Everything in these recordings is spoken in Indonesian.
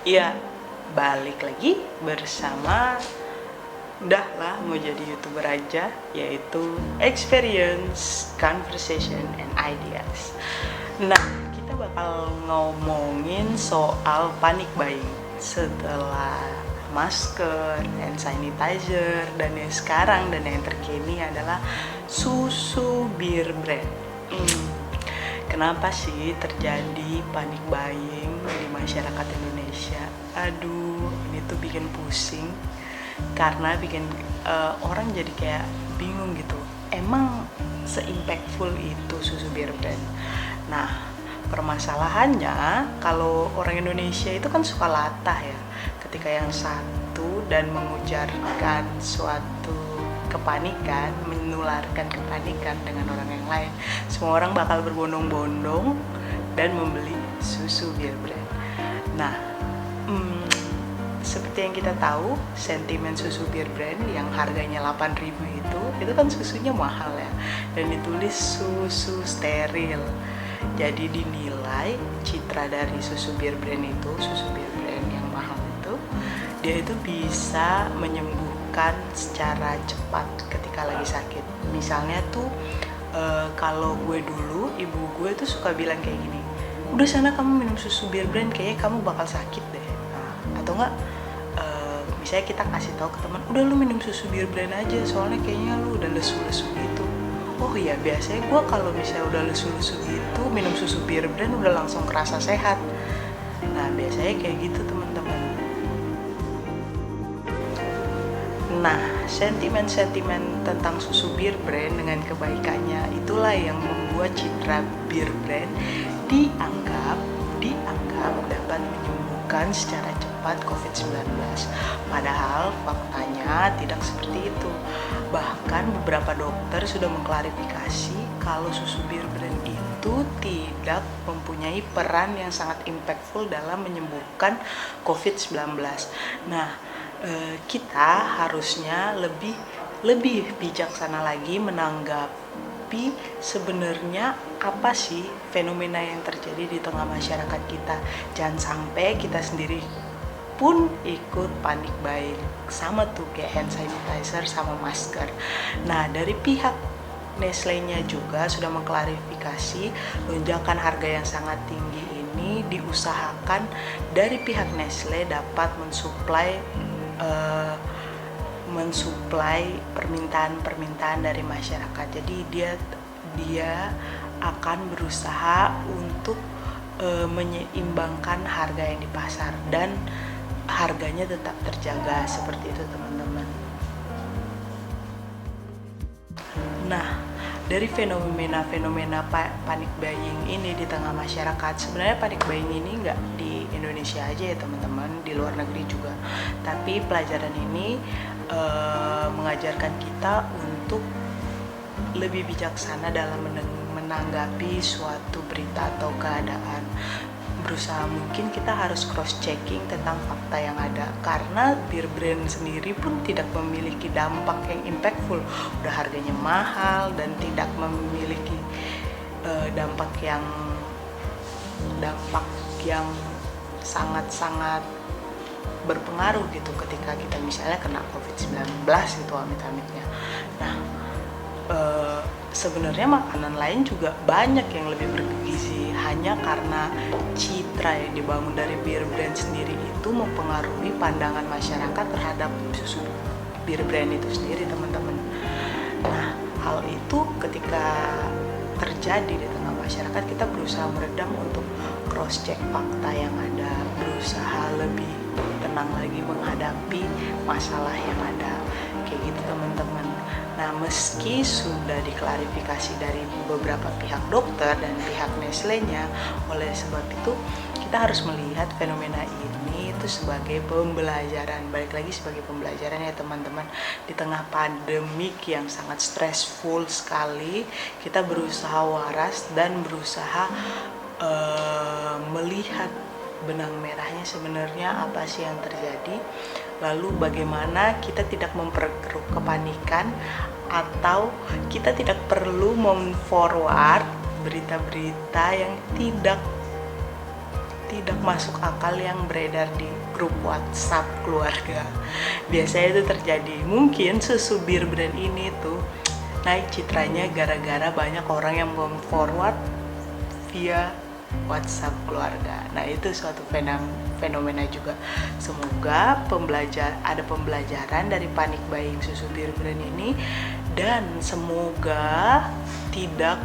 Iya, balik lagi bersama udahlah mau jadi YouTuber aja, yaitu Experience, Conversation, and Ideas. Nah, kita bakal ngomongin soal panic buying setelah masker, hand sanitizer, dan yang sekarang dan yang terkini adalah susu bir brand. Kenapa sih terjadi panic buying di masyarakat Indonesia? Aduh, ini tuh bikin pusing karena bikin orang jadi kayak bingung gitu. Emang se-impactful itu susu bir brand? Nah, permasalahannya kalau orang Indonesia itu kan suka latah ya. Ketika yang satu dan mengujarkan suatu kepanikan, menularkan kepanikan dengan orang yang lain, semua orang bakal berbondong-bondong dan membeli susu bir brand. Nah, seperti yang kita tahu, sentimen susu bir brand yang harganya 8.000 itu kan susunya mahal ya, dan ditulis susu steril. Jadi dinilai citra dari susu bir brand itu, susu bir brand yang mahal itu, dia itu bisa menyembuhkan secara cepat ketika lagi sakit. Misalnya tuh kalau gue dulu, ibu gue tuh suka bilang kayak gini, udah sana kamu minum susu bir brand, kayaknya kamu bakal sakit deh. Atau enggak, misalnya kita kasih tahu ke teman, udah lu minum susu bir brand aja, soalnya kayaknya lu udah lesu-lesu gitu. Oh iya, biasanya gue kalau misalnya udah lesu-lesu gitu, minum susu bir brand udah langsung kerasa sehat. Nah, biasanya kayak gitu teman-teman. Nah, sentimen-sentimen tentang susu bir brand dengan kebaikannya itulah yang membuat citra bir brand dianggap dapat menyembuhkan secara cepat COVID-19. Padahal faktanya tidak seperti itu. Bahkan beberapa dokter sudah mengklarifikasi kalau susu bir brand itu tidak mempunyai peran yang sangat impactful dalam menyembuhkan COVID-19. Nah, kita harusnya lebih bijaksana lagi menanggapi sebenarnya apa sih fenomena yang terjadi di tengah masyarakat kita. Jangan sampai kita sendiri pun ikut panic buying, sama tuh kayak hand sanitizer sama masker. Nah, dari pihak Nestle-nya juga sudah mengklarifikasi lonjakan harga yang sangat tinggi ini diusahakan dari pihak Nestle dapat mensuplai permintaan dari masyarakat. Jadi dia akan berusaha untuk menyeimbangkan harga yang di pasar dan harganya tetap terjaga, seperti itu teman-teman. Nah, dari fenomena panic buying ini di tengah masyarakat, sebenarnya panic buying ini nggak di Indonesia aja ya teman-teman, di luar negeri juga. Tapi pelajaran ini mengajarkan kita untuk lebih bijaksana dalam menanggapi suatu berita atau keadaan. Berusaha mungkin kita harus cross checking tentang fakta yang ada, karena bir brand sendiri pun tidak memiliki dampak yang impactful. Udah harganya mahal dan tidak memiliki dampak yang sangat-sangat berpengaruh gitu ketika kita misalnya kena COVID-19 gitu amit-amitnya. Nah, sebenarnya makanan lain juga banyak yang lebih bergizi, hanya karena citra yang dibangun dari bir brand sendiri itu mempengaruhi pandangan masyarakat terhadap susu bir brand itu sendiri teman-teman. Nah, hal itu ketika terjadi di tengah masyarakat, kita berusaha meredam untuk cross check fakta yang ada, berusaha lebih tenang lagi menghadapi masalah yang ada, kayak gitu teman-teman. Nah, meski sudah diklarifikasi dari beberapa pihak dokter dan pihak Nestle-nya, oleh sebab itu kita harus melihat fenomena ini itu sebagai pembelajaran. Balik lagi sebagai pembelajaran ya teman-teman. Di tengah pandemik yang sangat stressful sekali, kita berusaha waras dan berusaha melihat benang merahnya sebenarnya apa sih yang terjadi. Lalu bagaimana kita tidak memperkeruh kepanikan, atau kita tidak perlu memforward berita-berita yang tidak masuk akal yang beredar di grup WhatsApp keluarga. Biasanya itu terjadi. Mungkin susu Bir Brand ini tuh naik citranya gara-gara banyak orang yang memforward via WhatsApp keluarga. Nah, itu suatu fenomena juga. Semoga ada pembelajaran dari panic buying susu Bir Brand ini, dan semoga tidak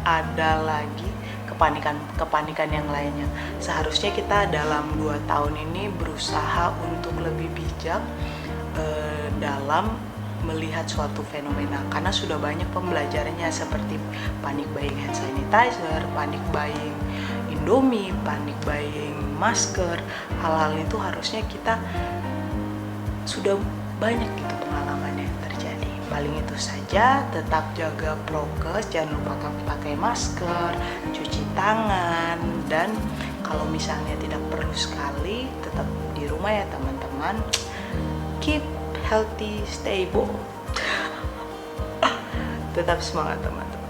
ada lagi kepanikan yang lainnya. Seharusnya kita dalam 2 tahun ini berusaha untuk lebih bijak dalam melihat suatu fenomena, karena sudah banyak pembelajarannya seperti panic buying hand sanitizer, panic buying Indomie, panic buying masker. Hal-hal itu harusnya kita sudah banyak gitu pengalamannya terjadi. Paling itu saja, tetap jaga prokes, jangan lupa pakai masker, cuci tangan, dan kalau misalnya tidak perlu sekali tetap di rumah ya teman-teman. Keep healthy, stay bold. Tetap semangat teman-teman.